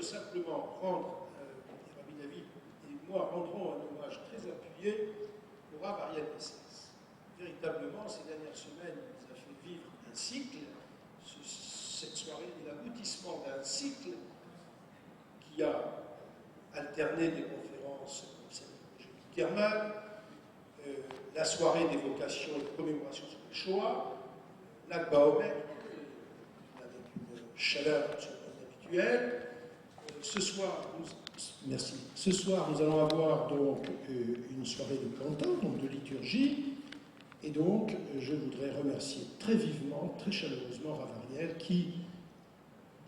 voudrais simplement rendre, Rabbi David et moi rendrons un hommage très appuyé au Rav Ariel Messès. Véritablement, ces dernières semaines, il nous a fait vivre un cycle. Cette soirée est l'aboutissement d'un cycle qui a alterné des conférences comme celle de Roger Kerman, la soirée d'évocation et de commémoration sur le Shoah, l'Akba Omer, avec une chaleur absolument habituelle. Ce soir, nous allons avoir donc une soirée de cantor, donc de liturgie. Et donc, je voudrais remercier très vivement, très chaleureusement Rav Ariel, qui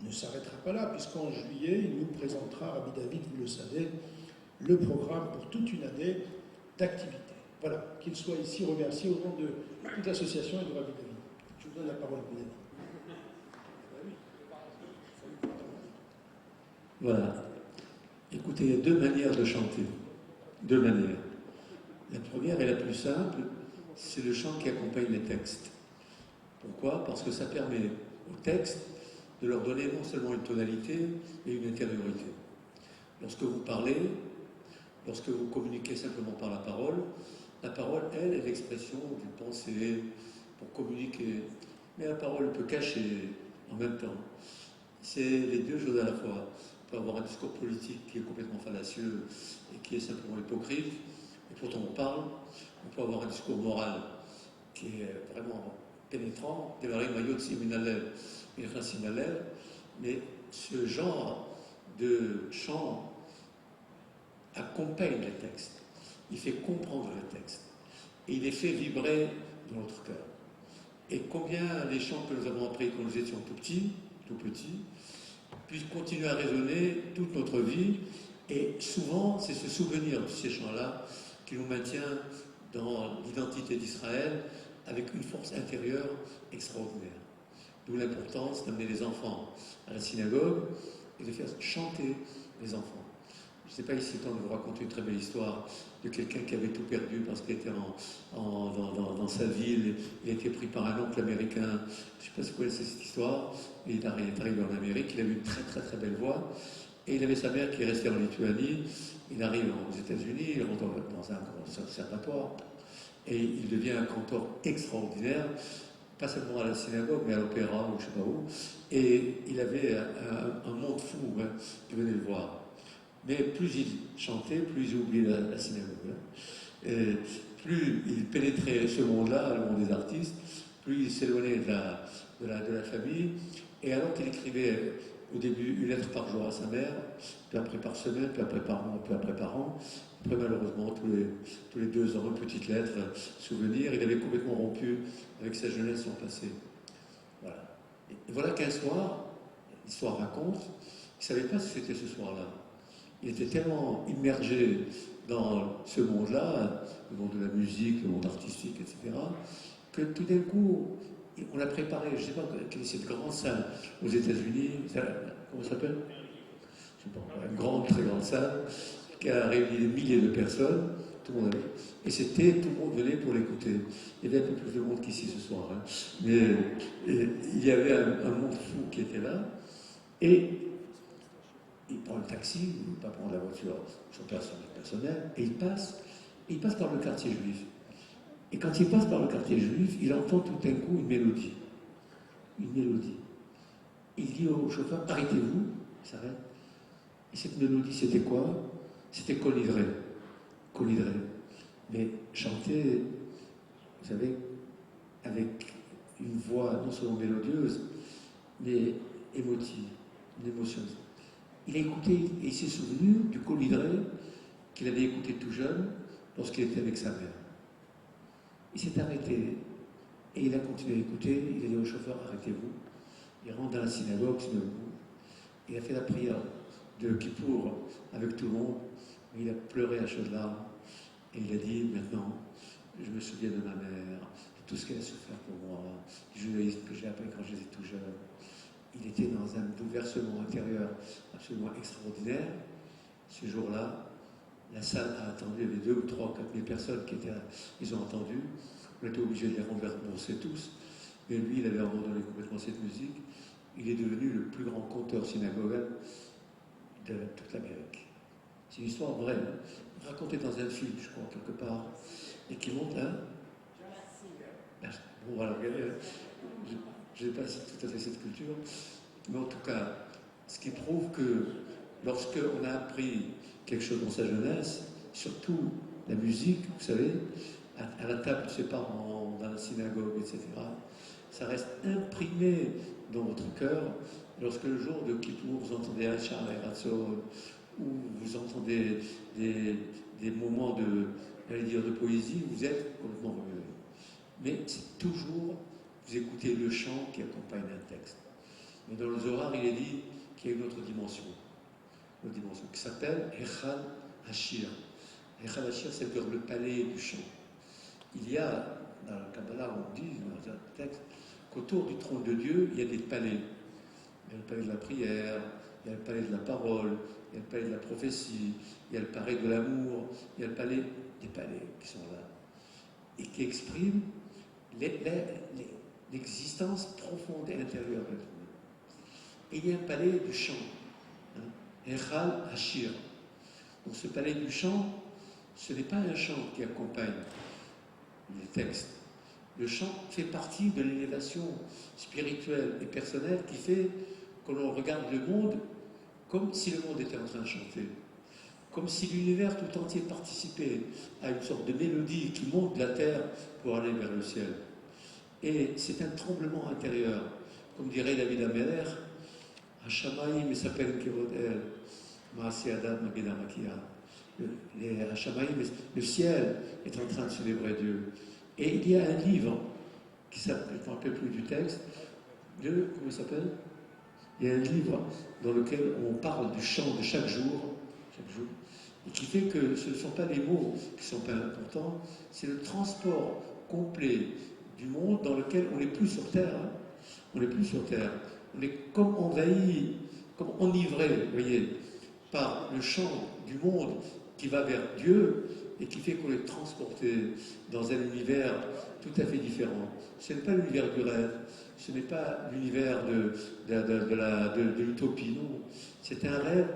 ne s'arrêtera pas là, puisqu'en juillet, il nous présentera, Rabbi David, vous le savez, le programme pour toute une année d'activité. Voilà, qu'il soit ici remercié au nom de toute l'association et de Rabbi David. Je vous donne la parole, Rabbi David. Voilà. Écoutez, il y a deux manières de chanter. Deux manières. La première et la plus simple, c'est le chant qui accompagne les textes. Pourquoi? Parce que ça permet aux textes de leur donner non seulement une tonalité, mais une intériorité. Lorsque vous parlez, lorsque vous communiquez simplement par la parole, elle, est l'expression d'une pensée pour communiquer. Mais la parole peut cacher en même temps. C'est les deux choses à la fois. On peut avoir un discours politique qui est complètement fallacieux et qui est simplement hypocrite, et pourtant on parle. On peut avoir un discours moral qui est vraiment pénétrant, mais ce genre de chant accompagne les textes, il fait comprendre les textes, et il les fait vibrer dans notre cœur. Et combien les chants que nous avons appris quand nous étions tout petits, puissent continuer à résonner toute notre vie, et souvent c'est ce souvenir de ces chants-là qui nous maintient dans l'identité d'Israël avec une force intérieure extraordinaire. D'où l'importance d'amener les enfants à la synagogue et de faire chanter les enfants. Je ne sais pas ici le temps de vous raconter une très belle histoire de quelqu'un qui avait tout perdu parce qu'il était dans sa ville. Il a été pris par un oncle américain. Je ne sais pas si vous connaissez cette histoire. Il est arrivé en Amérique, il avait une très très très belle voix. Et il avait sa mère qui est restée en Lituanie. Il arrive aux États-Unis, il rentre dans un conservatoire. Et il devient un cantor extraordinaire, pas seulement à la synagogue, mais à l'opéra, ou je ne sais pas où. Et il avait un monde fou qui venait le voir. Mais plus il chantait, plus il oubliait la synagogue. Et plus il pénétrait ce monde-là, le monde des artistes, plus il s'éloignait de la famille. Et alors qu'il écrivait au début une lettre par jour à sa mère, puis après par semaine, puis après par mois, puis après par an, après malheureusement tous les 2 ans, une petite lettre, souvenir, il avait complètement rompu avec sa jeunesse, son passé. Voilà. Et voilà qu'un soir, l'histoire raconte, il ne savait pas ce que c'était ce soir-là. Il était tellement immergé dans ce monde-là, le monde de la musique, le monde artistique, etc., que tout d'un coup, on a préparé, je ne sais pas quelle est cette grande salle aux États-Unis, comment ça s'appelle? Je ne sais pas, une grande, très grande salle, qui a réuni des milliers de personnes, tout le monde avait, et tout le monde venait pour l'écouter. Il y avait un peu plus de monde qu'ici ce soir, hein. Mais il y avait un monde fou qui était là, et il prend le taxi, il ne veut pas prendre la voiture, son personnel, et il passe par le quartier juif. Et quand il passe par le quartier juif, il entend tout d'un coup une mélodie. Une mélodie. Il dit au chauffeur, arrêtez-vous, il s'arrête. Et cette mélodie, c'était quoi? C'était Colidré. Colidré. Mais chanté, vous savez, avec une voix non seulement mélodieuse, mais émotive, une émotion. Il a écouté, et il s'est souvenu du Colidré qu'il avait écouté tout jeune lorsqu'il était avec sa mère. Il s'est arrêté et il a continué à écouter. Il a dit au chauffeur, arrêtez-vous. Il rentre dans la synagogue, se met debout. Il a fait la prière de Kippour avec tout le monde. Il a pleuré à chaudes larmes. Et il a dit, maintenant, je me souviens de ma mère, de tout ce qu'elle a souffert pour moi, du judaïsme que j'ai appris quand j'étais tout jeune. Il était dans un bouleversement intérieur absolument extraordinaire. Ce jour-là, la salle a attendu, il y avait 2 ou 3 ou 4 000 personnes qui étaient là, ils ont entendu. On était obligés de les rembourser tous. Mais lui, il avait abandonné complètement cette musique. Il est devenu le plus grand conteur synagogal de toute l'Amérique. C'est une histoire vraie, racontée dans un film, je crois, quelque part, et qui montre un... Bon, voilà, regardez, je n'ai pas tout à fait cette culture, mais en tout cas, ce qui prouve que lorsqu'on a appris quelque chose dans sa jeunesse, surtout la musique, vous savez, à la table de ses parents, dans la synagogue, etc., ça reste imprimé dans votre cœur. Lorsque le jour de Kippour, vous entendez Hachar et Ratzon, ou vous entendez des moments de poésie, vous êtes complètement remué. Mais c'est toujours, vous écoutez le chant qui accompagne un texte. Mais dans le Zohar, il est dit qu'il y a une autre dimension qui s'appelle Echad Hashir. Echad Hashir, c'est le palais du chant. Il y a, dans la Kabbalah, on dit, dans un texte, qu'autour du trône de Dieu, il y a des palais. Il y a le palais de la prière, il y a le palais de la parole, il y a le palais de la prophétie, il y a le palais de l'amour, il y a le palais des palais qui sont là et qui expriment l'existence profonde et intérieure de l'être humain. Et il y a un palais du chant, Echal Hashir. Donc ce palais du chant, ce n'est pas un chant qui accompagne les textes. Le chant fait partie de l'élévation spirituelle et personnelle qui fait que l'on regarde le monde comme si le monde était en train de chanter. Comme si l'univers tout entier participait à une sorte de mélodie qui monte de la terre pour aller vers le ciel. Et c'est un tremblement intérieur. Comme dirait David Ameller, Hashamaim s'appelle Kevodel, Maaseh Adam Mageda Makia. Le ciel est en train de célébrer Dieu. Et il y a un livre qui s'appelle, je ne me rappelle plus du texte, comment il s'appelle? Il y a un livre dans lequel on parle du chant de chaque jour, et qui fait que ce ne sont pas les mots qui ne sont pas importants, c'est le transport complet du monde dans lequel on n'est plus sur Terre. Hein. On n'est plus sur Terre. On est comme envahi, comme enivré, vous voyez, par le chant du monde qui va vers Dieu et qui fait qu'on est transporté dans un univers tout à fait différent. Ce n'est pas l'univers du rêve, ce n'est pas l'univers de l'utopie, non. C'est un rêve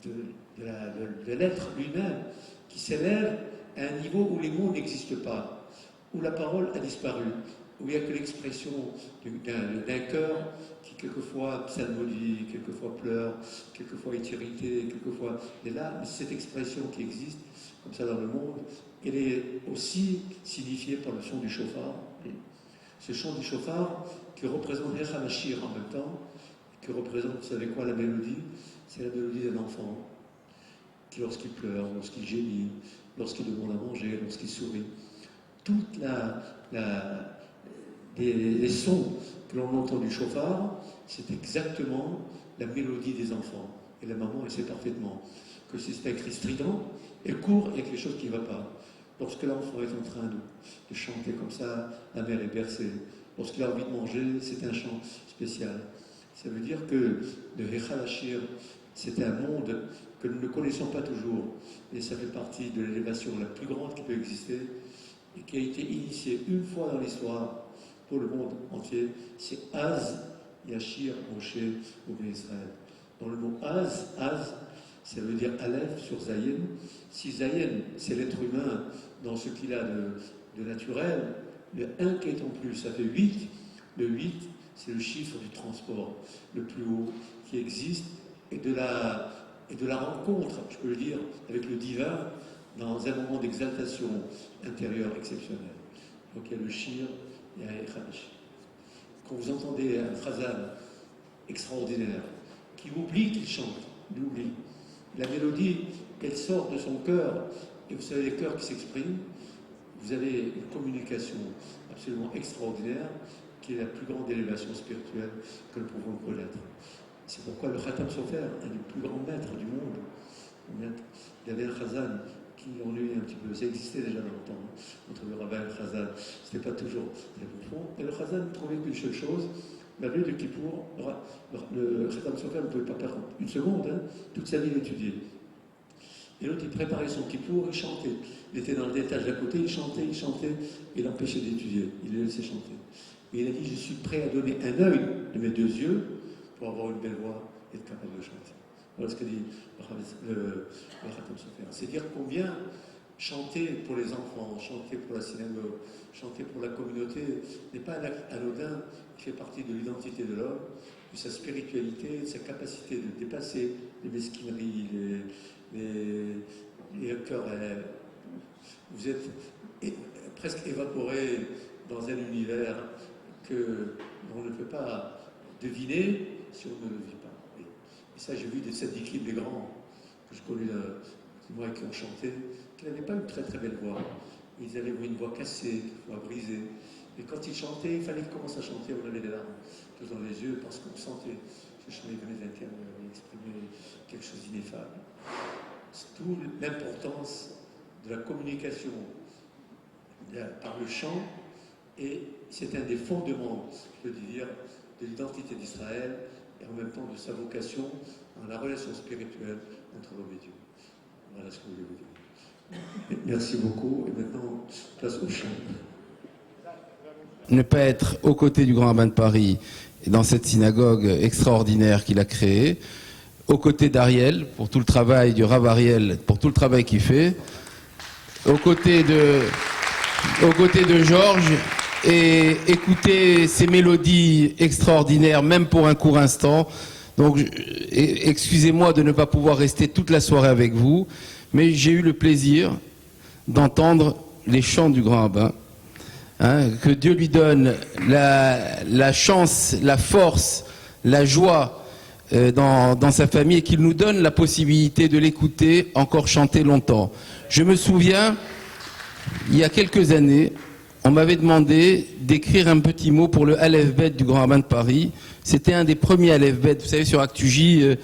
de l'être lui-même qui s'élève à un niveau où les mots n'existent pas, où la parole a disparu, où il n'y a que l'expression d'un cœur qui quelquefois psalmodie, quelquefois pleure, quelquefois est irrité, quelquefois est là, mais cette expression qui existe comme ça dans le monde, elle est aussi signifiée par le son du chauffard. Ce chant du chauffard qui représente Echad Hashir en même temps, qui représente, vous savez quoi, la mélodie? C'est la mélodie d'un enfant qui, lorsqu'il pleure, lorsqu'il gémit, lorsqu'il demande à manger, lorsqu'il sourit, toutes les sons que l'on entend du chauffard, c'est exactement la mélodie des enfants. Et la maman, elle sait parfaitement que si c'est un cri strident, elle court et il y a quelque chose qui ne va pas. Lorsque l'enfant est en train de chanter comme ça, la mère est bercée. Lorsqu'il a envie de manger, c'est un chant spécial. Ça veut dire que le Echad Hashir, c'est un monde que nous ne connaissons pas toujours. Et ça fait partie de l'élévation la plus grande qui peut exister et qui a été initiée une fois dans l'histoire pour le monde entier. C'est Az Yashir Moshe au Israël. Dans le mot Az, ça veut dire Aleph sur Zayin. Si Zayin, c'est l'être humain dans ce qu'il a de naturel, le 1 qui est en plus, ça fait 8. Le 8, c'est le chiffre du transport le plus haut qui existe et de la rencontre, je peux le dire, avec le divin dans un moment d'exaltation intérieure exceptionnelle. Donc il y a le shir, il y a Echad Hashir. Quand vous entendez un phrasan extraordinaire qui oublie qu'il chante, il oublie. La mélodie, elle sort de son cœur, et vous savez, les cœurs qui s'expriment, vous avez une communication absolument extraordinaire qui est la plus grande élévation spirituelle que nous pouvons connaître. C'est pourquoi le Khatam Sofer, un des plus grands maîtres du monde, il y avait un Khazan qui l'ennuyait un petit peu, ça existait déjà dans le temps, entre le rabbin et le Khazan, c'était pas toujours très profond, et le Khazan trouvait qu'une seule chose, la nuit de Kippour, le Khatam Sofer ne pouvait pas perdre une seconde, toute sa vie l'étudier. Et l'autre, il préparait son Kippour, il chantait. Il était dans l'étage d'à côté, il chantait, et il l'empêchait d'étudier. Il le laissait chanter. Et il a dit, je suis prêt à donner un œil de mes 2 yeux pour avoir une belle voix et être capable de chanter. Voilà ce que dit le Khatam Sofer. C'est dire combien chanter pour les enfants, chanter pour la synagogue, chanter pour la communauté n'est pas un acte anodin qui fait partie de l'identité de l'homme, de sa spiritualité, de sa capacité de dépasser les mesquineries, les cœurs. Vous êtes presque évaporé dans un univers que l'on ne peut pas deviner si on ne le vit pas. Et ça, j'ai vu des tzadikim, des grands que je connais, moi, qui ont chanté, qui n'avaient pas une très très belle voix. Ils avaient une voix cassée, une voix brisée. Et quand ils chantaient, il fallait qu'ils commencent à chanter, on avait des larmes dans les yeux parce qu'on sentait ce chant venait d'un cœur, il exprimait quelque chose d'ineffable. C'est toute l'importance de la communication par le chant, et c'est un des fondements, je peux dire, de l'identité d'Israël et en même temps de sa vocation dans la relation spirituelle entre l'homme et Dieu. Voilà ce que je voulais vous dire. Merci beaucoup, et maintenant, place au chant. Ne pas être aux côtés du Grand Rabbin de Paris dans cette synagogue extraordinaire qu'il a créée, aux côtés d'Ariel, pour tout le travail, du Rav Ariel, pour tout le travail qu'il fait, aux côtés de Georges, et écouter ces mélodies extraordinaires, même pour un court instant. Donc, excusez-moi de ne pas pouvoir rester toute la soirée avec vous, mais j'ai eu le plaisir d'entendre les chants du Grand Rabbin. Que Dieu lui donne la chance, la force, la joie dans sa famille, et qu'il nous donne la possibilité de l'écouter encore chanter longtemps. Je me souviens, il y a quelques années, on m'avait demandé d'écrire un petit mot pour le Aleph Bet du Grand Rabbin de Paris. C'était un des premiers Aleph Bet, vous savez, sur ActuJ,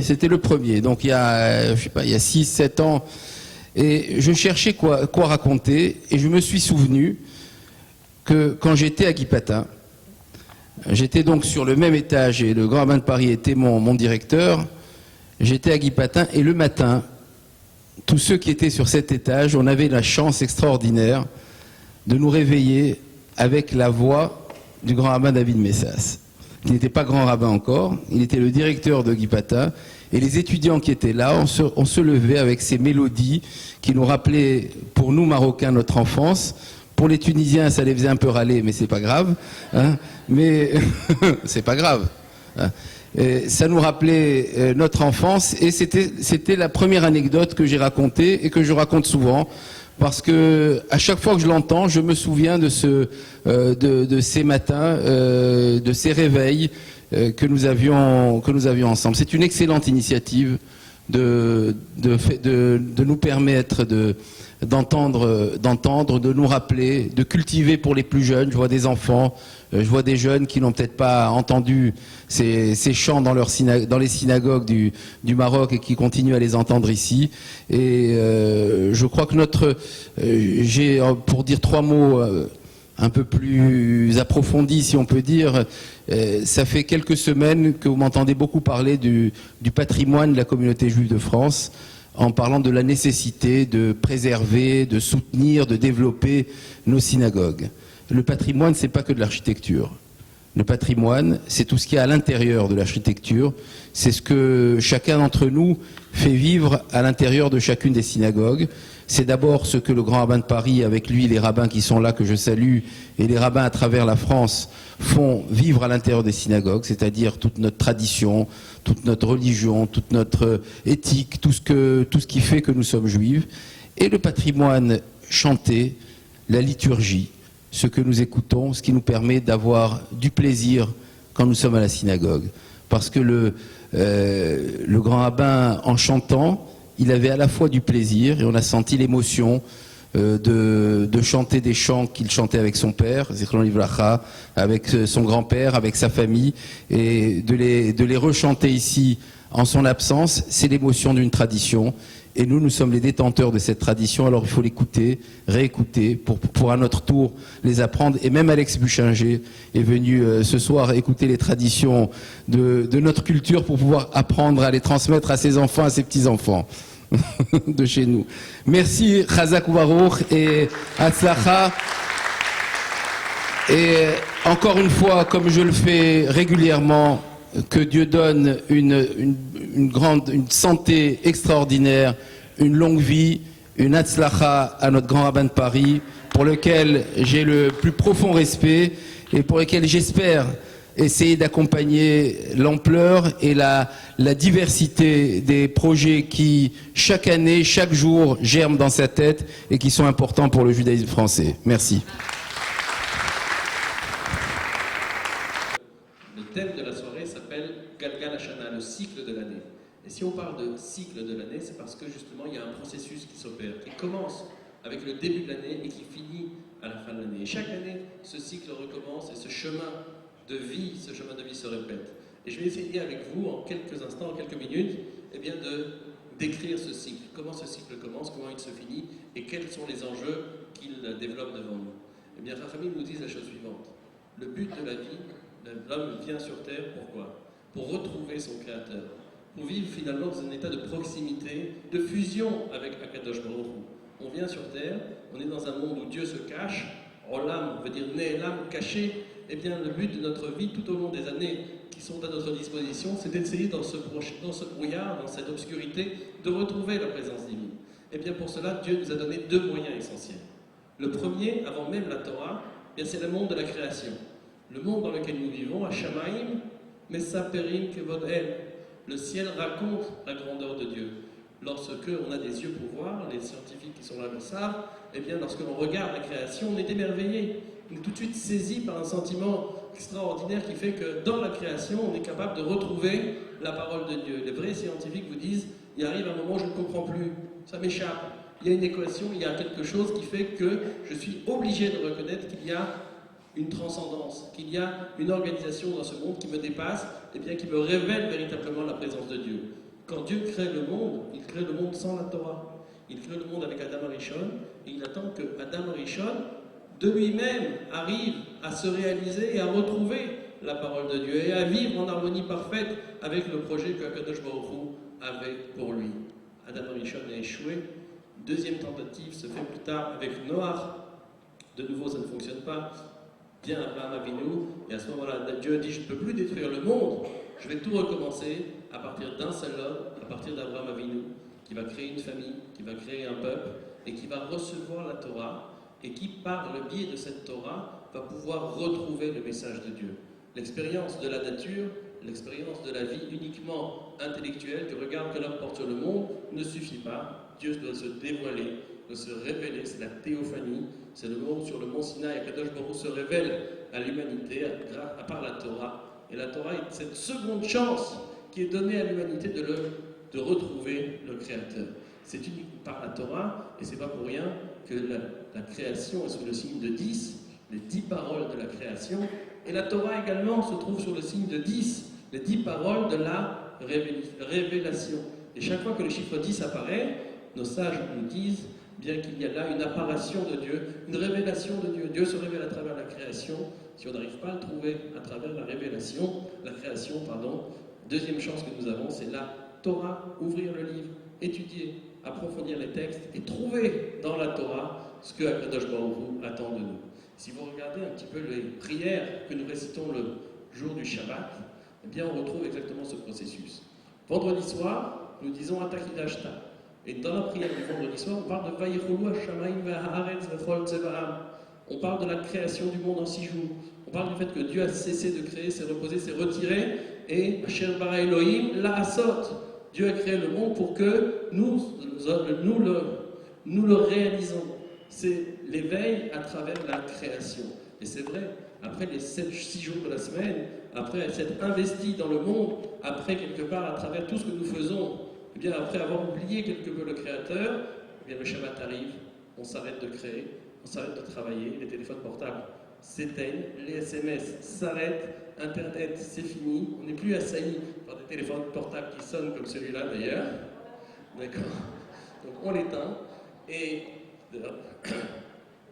c'était le premier. Donc il y a 6-7 ans. Et je cherchais quoi raconter, et je me suis souvenu que quand j'étais à Guy Patin, j'étais donc sur le même étage, et le Grand Rabbin de Paris était mon directeur, j'étais à Guy Patin, et le matin, tous ceux qui étaient sur cet étage, on avait la chance extraordinaire de nous réveiller avec la voix du Grand Rabbin David Messas, qui n'était pas Grand Rabbin encore, il était le directeur de Guy Patin, et les étudiants qui étaient là, on se levait avec ces mélodies qui nous rappelaient, pour nous Marocains, notre enfance. Pour les Tunisiens, ça les faisait un peu râler, mais c'est pas grave. Mais c'est pas grave. Et ça nous rappelait notre enfance, et c'était la première anecdote que j'ai racontée et que je raconte souvent, parce que à chaque fois que je l'entends, je me souviens de ces matins, de ces réveils que nous avions ensemble. C'est une excellente initiative de nous permettre d'entendre, de nous rappeler, de cultiver pour les plus jeunes. Je vois des enfants, je vois des jeunes qui n'ont peut-être pas entendu ces chants dans les synagogues du Maroc, et qui continuent à les entendre ici. Et je crois que j'ai, pour dire 3 mots un peu plus approfondis, si on peut dire, ça fait quelques semaines que vous m'entendez beaucoup parler du patrimoine de la communauté juive de France, en parlant de la nécessité de préserver, de soutenir, de développer nos synagogues. Le patrimoine, c'est pas que de l'architecture. Le patrimoine, c'est tout ce qu'il y a à l'intérieur de l'architecture. C'est ce que chacun d'entre nous fait vivre à l'intérieur de chacune des synagogues. C'est d'abord ce que le Grand Rabbin de Paris, avec lui, les rabbins qui sont là, que je salue, et les rabbins à travers la France, font vivre à l'intérieur des synagogues, c'est-à-dire toute notre tradition, toute notre religion, toute notre éthique, tout ce qui fait que nous sommes juifs. Et le patrimoine chanté, la liturgie, ce que nous écoutons, ce qui nous permet d'avoir du plaisir quand nous sommes à la synagogue. Parce que le grand rabbin, en chantant, il avait à la fois du plaisir, et on a senti l'émotion de chanter des chants qu'il chantait avec son père, Zichron Livracha, avec son grand-père, avec sa famille, et de les rechanter ici en son absence. C'est l'émotion d'une tradition, et nous sommes les détenteurs de cette tradition. Alors il faut l'écouter, réécouter, pour à notre tour les apprendre. Et même Alex Buchinger est venu ce soir écouter les traditions de notre culture, pour pouvoir apprendre à les transmettre à ses enfants, à ses petits-enfants de chez nous. Merci, Chazak Ubaruch, et Hatzlacha. Et encore une fois, comme je le fais régulièrement, que Dieu donne une une santé extraordinaire, une longue vie, une hatzlacha à notre grand rabbin de Paris, pour lequel j'ai le plus profond respect et pour lequel j'espère essayer d'accompagner l'ampleur et la diversité des projets qui, chaque année, chaque jour, germent dans sa tête et qui sont importants pour le judaïsme français. Merci. Le thème de la soirée s'appelle Galgal Hashana, le cycle de l'année. Et si on parle de cycle de l'année, c'est parce que justement il y a un processus qui s'opère, qui commence avec le début de l'année et qui finit à la fin de l'année. Et chaque année, ce cycle recommence et ce chemin de vie se répète. Et je vais essayer avec vous, en quelques instants, en quelques minutes, eh bien de décrire ce cycle. Comment ce cycle commence, comment il se finit et quels sont les enjeux qu'il développe devant nous. Eh bien, Rachamim nous dit la chose suivante. Le but de la vie, l'homme vient sur Terre, pourquoi? Pour retrouver son Créateur. Pour vivre finalement dans un état de proximité, de fusion avec Akadosh Baruch Hu. On vient sur Terre, on est dans un monde où Dieu se cache, Olam veut dire Ne'elam, caché. Eh bien, le but de notre vie, tout au long des années qui sont à notre disposition, c'est d'essayer dans ce brouillard, dans cette obscurité, de retrouver la présence divine. Eh bien, pour cela, Dieu nous a donné deux moyens essentiels. Le premier, avant même la Torah, eh bien, c'est le monde de la création. Le monde dans lequel nous vivons, Hashamaim, Mesaperim Kevod El. Le ciel raconte la grandeur de Dieu. Lorsque on a des yeux pour voir, les scientifiques qui sont là le savent, eh bien, lorsque l'on regarde la création, on est émerveillé. On est tout de suite saisi par un sentiment extraordinaire qui fait que dans la création, on est capable de retrouver la parole de Dieu. Les vrais scientifiques vous disent, il arrive un moment où je ne comprends plus, ça m'échappe. Il y a une équation, il y a quelque chose qui fait que je suis obligé de reconnaître qu'il y a une transcendance, qu'il y a une organisation dans ce monde qui me dépasse, et bien qui me révèle véritablement la présence de Dieu. Quand Dieu crée le monde, il crée le monde sans la Torah. Il crée le monde avec Adam Arishon, et il attend que Adam Arishon, de lui-même, arrive à se réaliser et à retrouver la parole de Dieu, et à vivre en harmonie parfaite avec le projet que Akadosh Baruch Hu avait pour lui. Adam Arishon a échoué. Deuxième tentative se fait plus tard avec Noach. De nouveau, ça ne fonctionne pas. Vient Abraham Avinu, et à ce moment-là, Dieu dit, je ne peux plus détruire le monde, je vais tout recommencer à partir d'un seul homme, à partir d'Abraham Avinu, qui va créer une famille, qui va créer un peuple, et qui va recevoir la Torah, et qui, par le biais de cette Torah, va pouvoir retrouver le message de Dieu. L'expérience de la nature, l'expérience de la vie uniquement intellectuelle, du regard que l'homme porte sur le monde, ne suffit pas. Dieu doit se dévoiler, doit se révéler, c'est la théophanie, c'est le moment où sur le mont Sinaï, Akadosh Baruch Hu se révèle à l'humanité à part la Torah. Et la Torah est cette seconde chance qui est donnée à l'humanité de retrouver le Créateur. C'est uniquement par la Torah, et c'est pas pour rien que la création est sous le signe de 10, les 10 paroles de la création, et la Torah également se trouve sur le signe de 10, les 10 paroles de la révélation. Et chaque fois que le chiffre 10 apparaît, nos sages nous disent bien qu'il y a là une apparition de Dieu, une révélation de Dieu. Dieu se révèle à travers la création. Si on n'arrive pas à le trouver à travers la révélation, la création, pardon, deuxième chance que nous avons, c'est la Torah, ouvrir le livre, étudier, approfondir les textes et trouver dans la Torah ce que Akadosh Baruch Hu attend de nous. Si vous regardez un petit peu les prières que nous récitons le jour du Shabbat, eh bien on retrouve exactement ce processus. Vendredi soir, nous disons Atachidashta. Et dans la prière du vendredi soir, on parle de Vayichulu Hashamayim ve'haaretz ve'chol tzevaam. On parle de la création du monde en 6 jours. On parle du fait que Dieu a cessé de créer, s'est reposé, s'est retiré. Et Asher bara Elohim la'asot. Dieu a créé le monde pour que nous le réalisons. C'est l'éveil à travers la création. Et c'est vrai, après les 6 jours de la semaine, après s'être investi dans le monde, après quelque part à travers tout ce que nous faisons, eh bien, après avoir oublié quelque peu le Créateur, eh bien, le Shabbat arrive, on s'arrête de créer, on s'arrête de travailler, les téléphones portables s'éteignent, les SMS s'arrêtent, Internet c'est fini, on n'est plus assailli par des téléphones portables qui sonnent comme celui-là d'ailleurs, d'accord? Donc on l'éteint et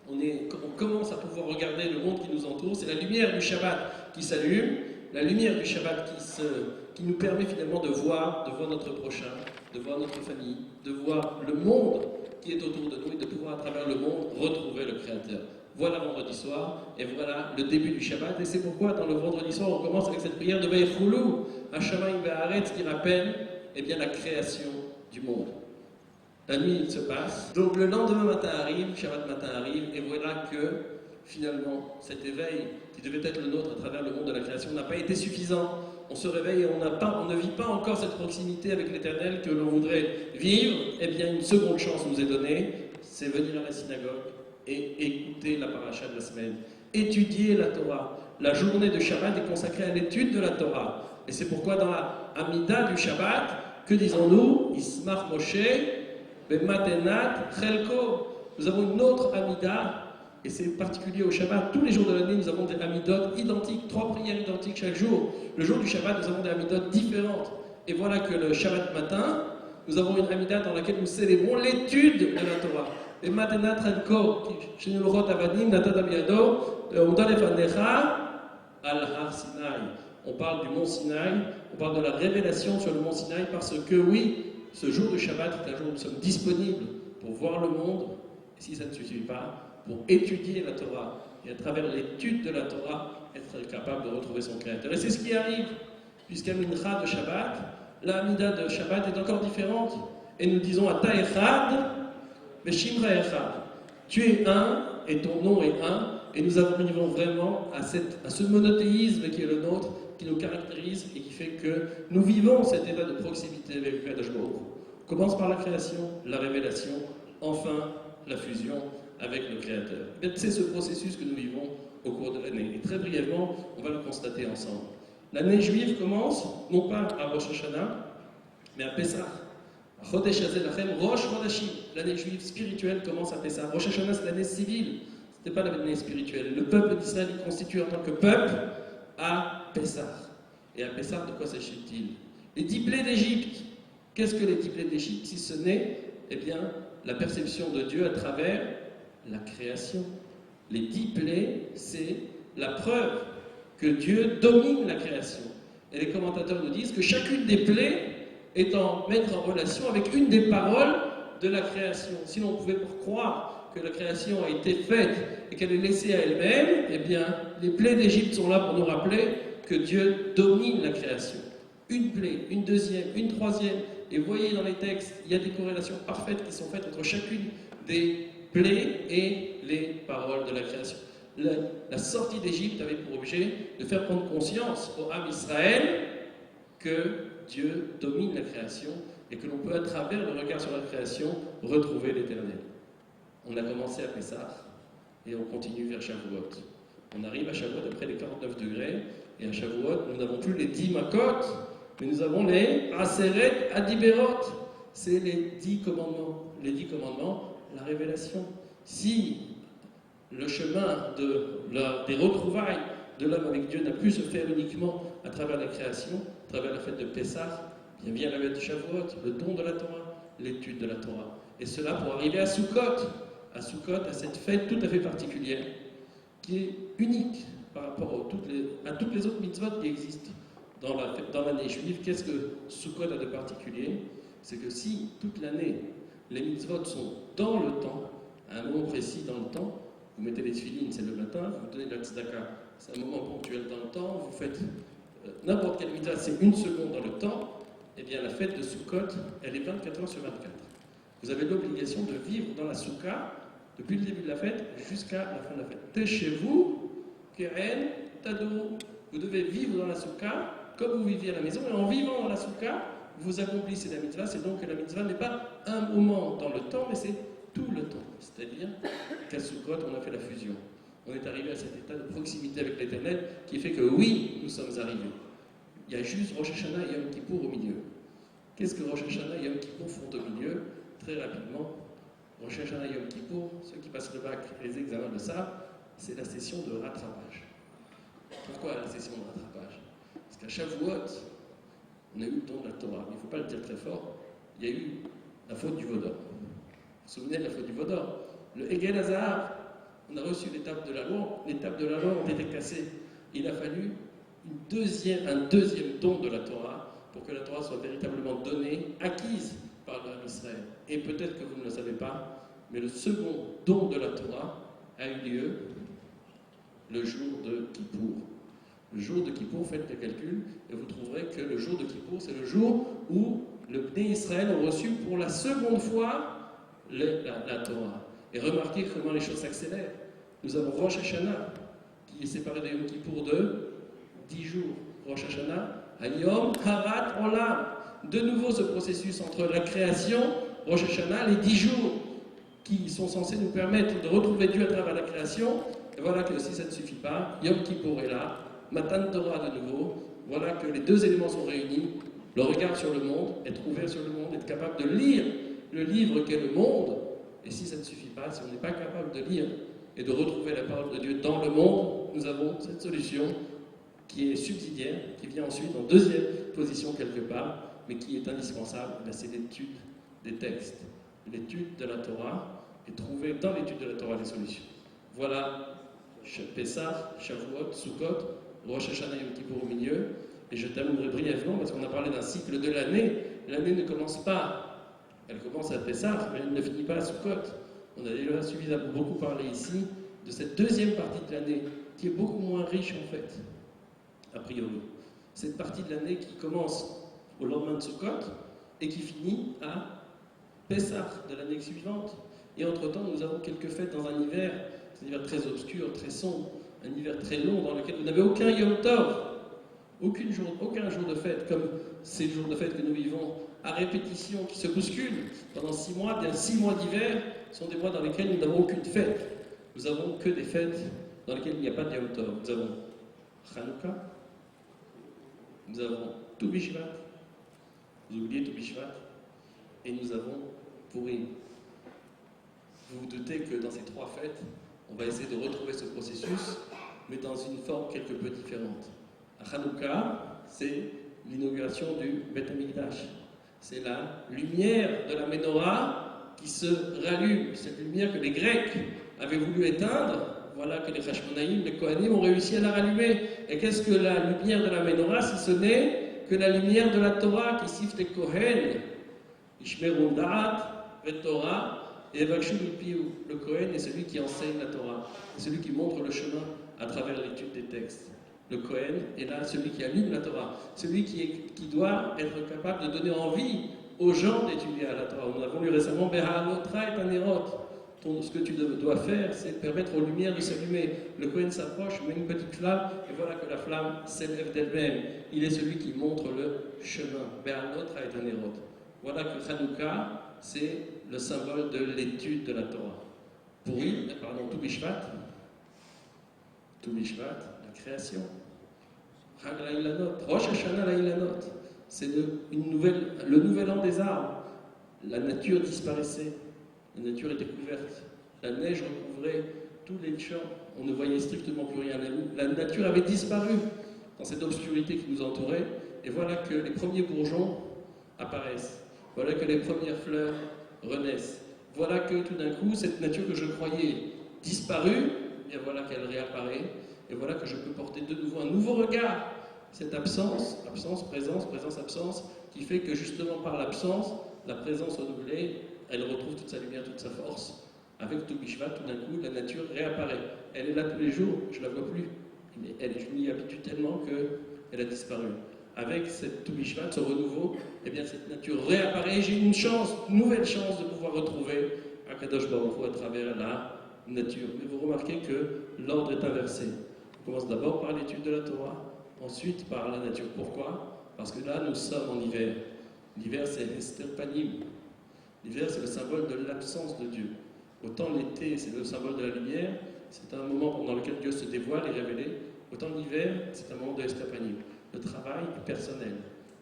on commence à pouvoir regarder le monde qui nous entoure, c'est la lumière du Shabbat qui s'allume, la lumière du Shabbat qui nous permet finalement de voir notre prochain, de voir notre famille, de voir le monde qui est autour de nous et de pouvoir à travers le monde retrouver le Créateur. Voilà vendredi soir et voilà le début du Shabbat et c'est pourquoi dans le vendredi soir on commence avec cette prière de Vayichulu Hashamayim ve'haaretz qui rappelle eh bien, la création du monde. La nuit se passe, donc le lendemain matin arrive, Shabbat matin arrive, et voilà que finalement cet éveil qui devait être le nôtre à travers le monde de la création n'a pas été suffisant. On se réveille et on ne vit pas encore cette proximité avec l'Éternel que l'on voudrait vivre. Eh bien, une seconde chance nous est donnée, c'est venir à la synagogue et écouter la paracha de la semaine, étudier la Torah. La journée de Shabbat est consacrée à l'étude de la Torah. Et c'est pourquoi dans la Amida du Shabbat, que disons-nous? Ismach Moshe, Bematenat, Chelko. Nous avons une autre Amida, et c'est particulier au Shabbat. Tous les jours de l'année, nous avons des Amidot identiques, 3 prières identiques chaque jour. Le jour du Shabbat, nous avons des Amidot différentes. Et voilà que le Shabbat matin, nous avons une Amida dans laquelle nous célébrons l'étude de la Torah. Bematenat, Chelko, Shenulchot Avadim, Natad Amiado, Ondalefanecha, Al-Har Sinaï. On parle du mont Sinaï, on parle de la révélation sur le mont Sinaï parce que oui, ce jour de Shabbat est un jour où nous sommes disponibles pour voir le monde, et si ça ne suffit pas, pour étudier la Torah, et à travers l'étude de la Torah, être capable de retrouver son Créateur. Et c'est ce qui arrive, puisqu'à Mincha de Shabbat, la Amida de Shabbat est encore différente, et nous disons Ata Echad, Veshimra Echad. Tu es un, et ton nom est un, et nous arrivons vraiment à ce monothéisme qui est le nôtre, qui nous caractérise et qui fait que nous vivons cet état de proximité avec le Kadosh Baruch Hu. On commence par la création, la révélation, enfin la fusion avec le Créateur. C'est ce processus que nous vivons au cours de l'année. Et très brièvement, on va le constater ensemble. L'année juive commence, non pas à Rosh Hashanah, mais à Pessah. Chodesh Hazeh Lachem, Rosh Chodashim. L'année juive spirituelle commence à Pessah. Rosh Hashanah, c'est l'année civile. Ce n'était pas l'année spirituelle. Le peuple d'Israël est constitué en tant que peuple à Pessah. Et à Pessah, de quoi s'agit-il? Les 10 plaies d'Égypte. Qu'est-ce que les 10 plaies d'Égypte si ce n'est, eh bien, la perception de Dieu à travers la création. Les 10 plaies, c'est la preuve que Dieu domine la création. Et les commentateurs nous disent que chacune des plaies est en mettre en relation avec une des paroles de la création. Si l'on pouvait croire que la création a été faite et qu'elle est laissée à elle-même, eh bien, les plaies d'Égypte sont là pour nous rappeler que Dieu domine la création. Une plaie, une deuxième, une troisième. Et vous voyez dans les textes, il y a des corrélations parfaites qui sont faites entre chacune des plaies et les paroles de la création. La sortie d'Égypte avait pour objet de faire prendre conscience au âme Israël que Dieu domine la création et que l'on peut, à travers le regard sur la création, retrouver l'Éternel. On a commencé à Pessah et on continue vers Shavuot. On arrive à Shavuot après les 49 degrés et à Shavuot, nous n'avons plus les 10 makot, mais nous avons les Aseret Adiberot. C'est les 10 commandements. Les 10 commandements, la révélation. Si le chemin des retrouvailles de l'homme avec Dieu n'a pu se faire uniquement à travers la création, à travers la fête de Pessah, bien vient la fête de Shavuot, le don de la Torah, l'étude de la Torah. Et cela pour arriver à Sukkot, à cette fête tout à fait particulière, qui est unique par rapport à toutes les autres mitzvot qui existent dans l'année juive. Qu'est-ce que Sukkot a de particulier? C'est que si toute l'année, les mitzvot sont dans le temps, à un moment précis dans le temps, vous mettez les tefilines, c'est le matin, vous donnez la tzedaka, c'est un moment ponctuel dans le temps, vous faites n'importe quelle mitzvah, c'est une seconde dans le temps, eh bien la fête de Sukkot, elle est 24 heures sur 24. Vous avez l'obligation de vivre dans la soukha depuis le début de la fête jusqu'à la fin de la fête. T'es chez vous, Keren, Tadou. Vous devez vivre dans la soukha comme vous viviez à la maison, et en vivant dans la soukha, vous accomplissez la mitzvah. C'est donc que la mitzvah n'est pas un moment dans le temps, mais c'est tout le temps. C'est-à-dire qu'à Sukkot, on a fait la fusion. On est arrivé à cet état de proximité avec l'Éternel qui fait que oui, nous sommes arrivés. Il y a juste Rosh Hashanah et Yom Kippour au milieu. Qu'est-ce que Rosh Hashanah et Yom Kippour font au milieu? Très rapidement, Rosh Hashanah et Yom Kippour, ceux qui passent le bac et les examens de ça, c'est la session de rattrapage. Pourquoi la session de rattrapage? Parce qu'à Shavuot, on a eu le don de la Torah. Mais il ne faut pas le dire très fort, il y a eu la faute du Vaudor. Vous vous souvenez de la faute du Vaudor? Le Hegel Hazar, on a reçu l'étape de la loi, l'étape de la loi ont été cassées. Il a fallu un deuxième don de la Torah pour que la Torah soit véritablement donnée, acquise par l'homme Israël. Et peut-être que vous ne le savez pas, mais le second don de la Torah a eu lieu le jour de Kippour. Le jour de Kippour, faites le calcul, et vous trouverez que le jour de Kippour, c'est le jour où le Bnei Israël ont reçu pour la seconde fois la Torah. Et remarquez comment les choses s'accélèrent. Nous avons Rosh Hashanah, qui est séparé de Yom Kippour de 10 jours. Rosh Hashanah, Hayom Harat Olam. De nouveau ce processus entre la création, Rosh Hashanah, les 10 jours qui sont censés nous permettre de retrouver Dieu à travers la création. Et voilà que si ça ne suffit pas, Yom Kippour est là, Matan Torah de nouveau. Voilà que les deux éléments sont réunis. Le regard sur le monde, être ouvert sur le monde, être capable de lire le livre qu'est le monde. Et si ça ne suffit pas, si on n'est pas capable de lire et de retrouver la parole de Dieu dans le monde, nous avons cette solution qui est subsidiaire, qui vient ensuite en deuxième position quelque part, mais qui est indispensable, c'est l'étude des textes, l'étude de la Torah, et trouver dans l'étude de la Torah des solutions. Voilà Pessah, Shavuot, Sukkot, Rosh Hashanah et Yom Kippour au milieu, et je terminerai brièvement parce qu'on a parlé d'un cycle de l'année. L'année ne commence pas, elle commence à Pessah, mais elle ne finit pas à Sukkot. On a déjà suffisamment beaucoup parlé ici de cette deuxième partie de l'année, qui est beaucoup moins riche en fait, a priori. Cette partie de l'année qui commence au lendemain de Sukkot et qui finit à Pessah de l'année suivante. Et entre-temps, nous avons quelques fêtes dans un hiver très obscur, très sombre, un hiver très long dans lequel vous n'avez aucun Yom Tov, aucun jour de fête, comme ces jours de fête que nous vivons à répétition, qui se bousculent pendant 6 mois. Bien 6 mois d'hiver sont des mois dans lesquels nous n'avons aucune fête. Nous n'avons que des fêtes dans lesquelles il n'y a pas de Yom Tov. Nous avons Hanouka, nous avons Tu B'Shvat, vous oubliez Tu B'Shvat, et nous avons Purim. Vous vous doutez que dans ces 3 fêtes, on va essayer de retrouver ce processus, mais dans une forme quelque peu différente. À Hanouka, c'est l'inauguration du Beth Amikdash. C'est la lumière de la Menorah qui se rallume. Cette lumière que les Grecs avaient voulu éteindre, voilà que les Hashmonaïm, les Kohanim ont réussi à la rallumer. Et qu'est-ce que la lumière de la Menorah, si ce n'est que la lumière de la Torah qui siffle les Kohen, Ishmerun Da'at, Vet Torah, et Evakshu Mipiou. Le Kohen est celui qui enseigne la Torah, c'est celui qui montre le chemin à travers l'étude des textes. Le Kohen est là, celui qui allume la Torah, celui qui doit être capable de donner envie aux gens d'étudier à la Torah. Nous avons lu récemment Beha'alotra et Anerot. Ce que tu dois faire, c'est permettre aux lumières de s'allumer. Le Kohen s'approche, met une petite flamme, et voilà que la flamme s'élève d'elle-même. Il est celui qui montre le chemin. Beha'alotra et Anerot. Voilà que Hanouka, c'est le symbole de l'étude de la Torah. Tu B'Shvat, la création. Hag l'Ilanot, Rosh Hashanah l'Ilanot, c'est le nouvel an des arbres. La nature disparaissait, la nature était couverte, la neige recouvrait tous les champs, on ne voyait strictement plus rien. La nature avait disparu dans cette obscurité qui nous entourait, et voilà que les premiers bourgeons apparaissent, voilà que les premières fleurs renaissent, voilà que tout d'un coup, cette nature que je croyais disparue, et voilà qu'elle réapparaît. Et voilà que je peux porter de nouveau un nouveau regard. Cette absence, présence, absence, qui fait que justement par l'absence, la présence renouvelée, elle retrouve toute sa lumière, toute sa force. Avec Tu B'Shvat, tout d'un coup, la nature réapparaît. Elle est là tous les jours, je ne la vois plus. Je m'y habitue tellement qu'elle a disparu. Avec cette Tu B'Shvat, ce renouveau, eh bien cette nature réapparaît. J'ai une nouvelle chance de pouvoir retrouver Akadosh Baruch Hu à travers la nature. Mais vous remarquez que l'ordre est inversé. On commence d'abord par l'étude de la Torah, ensuite par la nature. Pourquoi? Parce que là, nous sommes en hiver. L'hiver, c'est Esther Panim. L'hiver, c'est le symbole de l'absence de Dieu. Autant l'été, c'est le symbole de la lumière, c'est un moment dans lequel Dieu se dévoile et révélé. Autant l'hiver, c'est un moment de Esther Panim. Le travail est personnel.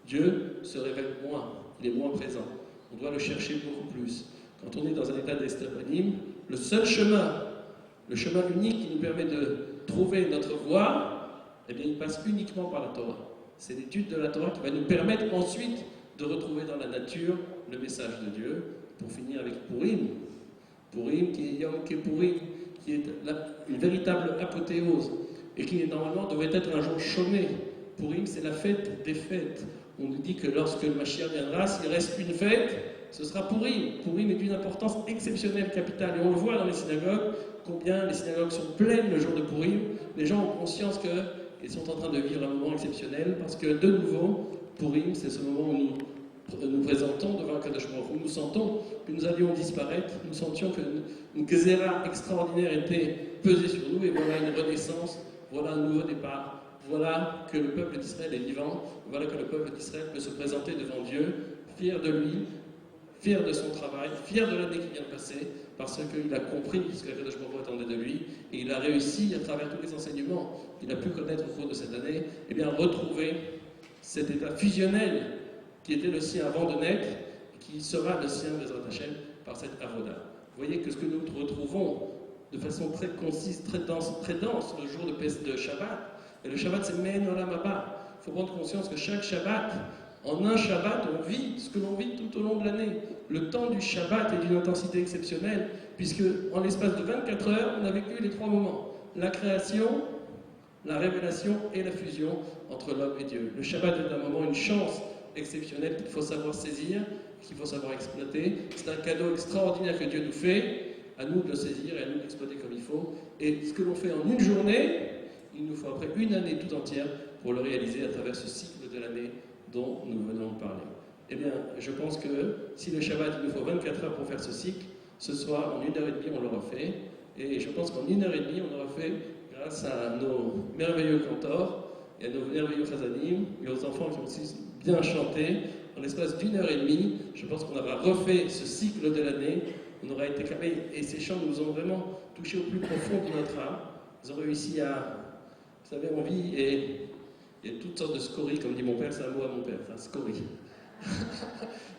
Dieu se révèle moins, il est moins présent. On doit le chercher beaucoup plus. Quand on est dans un état d'Esther Panim, le seul chemin, le chemin unique qui nous permet de trouver notre voie, eh bien, il passe uniquement par la Torah. C'est l'étude de la Torah qui va nous permettre ensuite de retrouver dans la nature le message de Dieu, pour finir avec Purim. Purim qui est Yom Kippourim, qui est une véritable apothéose, et qui normalement devait être un jour chômé. Purim, c'est la fête des fêtes. On nous dit que lorsque le Mashiach viendra, s'il reste une fête, ce sera Purim. Purim est d'une importance exceptionnelle, capitale. Et on le voit dans les synagogues, combien les synagogues sont pleines le jour de Purim. Les gens ont conscience qu'ils sont en train de vivre un moment exceptionnel, parce que de nouveau, Purim, c'est ce moment où nous nous présentons devant Akadosh Baruch Hu, nous sentons que nous allions disparaître, nous sentions qu'une Gezerah extraordinaire était pesée sur nous, et voilà une renaissance, voilà un nouveau départ, voilà que le peuple d'Israël est vivant, voilà que le peuple d'Israël peut se présenter devant Dieu, fier de lui, fier de son travail, fier de l'année qui vient de passer, parce qu'il a compris ce que Akadosh Baruch Hu attendait de lui, et il a réussi, à travers tous les enseignements qu'il a pu connaître au cours de cette année, eh bien, retrouver cet état fusionnel qui était le sien avant de naître, et qui sera le sien, Bezrat Hashem, par cette avoda. Vous voyez que ce que nous retrouvons de façon très concise, très dense, le jour de Shabbat, et le Shabbat c'est Men Olam Haba. Il faut prendre conscience que chaque Shabbat, en un Shabbat, on vit ce que l'on vit tout au long de l'année. Le temps du Shabbat est d'une intensité exceptionnelle, puisque en l'espace de 24 heures, on a vécu les 3 moments. La création, la révélation et la fusion entre l'homme et Dieu. Le Shabbat est un moment, une chance exceptionnelle qu'il faut savoir saisir, qu'il faut savoir exploiter. C'est un cadeau extraordinaire que Dieu nous fait, à nous de le saisir et à nous d'exploiter comme il faut. Et ce que l'on fait en une journée, il nous faut après une année tout entière pour le réaliser à travers ce cycle de l'année dont nous venons de parler. Eh bien, je pense que si le Shabbat, il nous faut 24 heures pour faire ce cycle, ce soir, en 1h30, on l'aura fait. Et je pense qu'en 1h30, on aura fait, grâce à nos merveilleux cantors et à nos merveilleux chazanim, et aux enfants qui ont aussi bien chanté, en l'espace d'1h30, je pense qu'on aura refait ce cycle de l'année. On aura été capable, et ces chants nous ont vraiment touché au plus profond de notre âme. Ils ont réussi à, vous savez, on vit, et il y a toutes sortes de scories, comme dit mon père, c'est un mot à mon père, enfin, scories,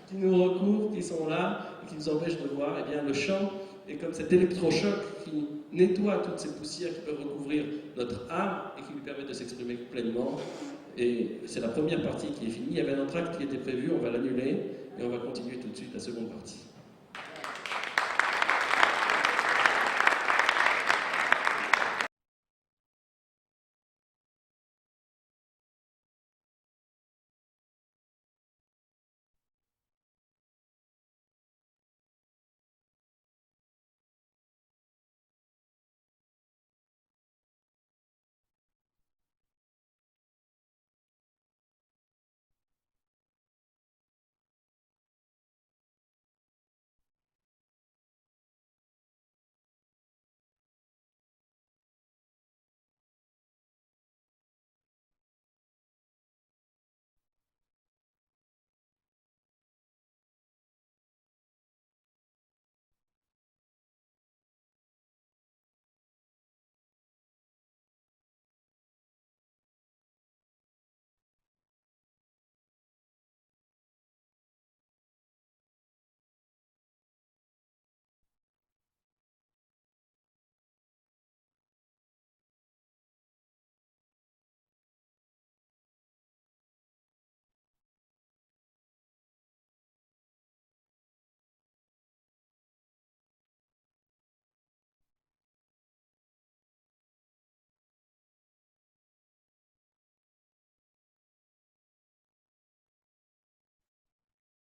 qui nous recouvrent, qui sont là, et qui nous empêchent de voir. Eh bien, le chant est comme cet électrochoc qui nettoie toutes ces poussières qui peuvent recouvrir notre âme et qui lui permettent de s'exprimer pleinement. Et c'est la première partie qui est finie. Il y avait un autre acte qui était prévu, on va l'annuler et on va continuer tout de suite la seconde partie.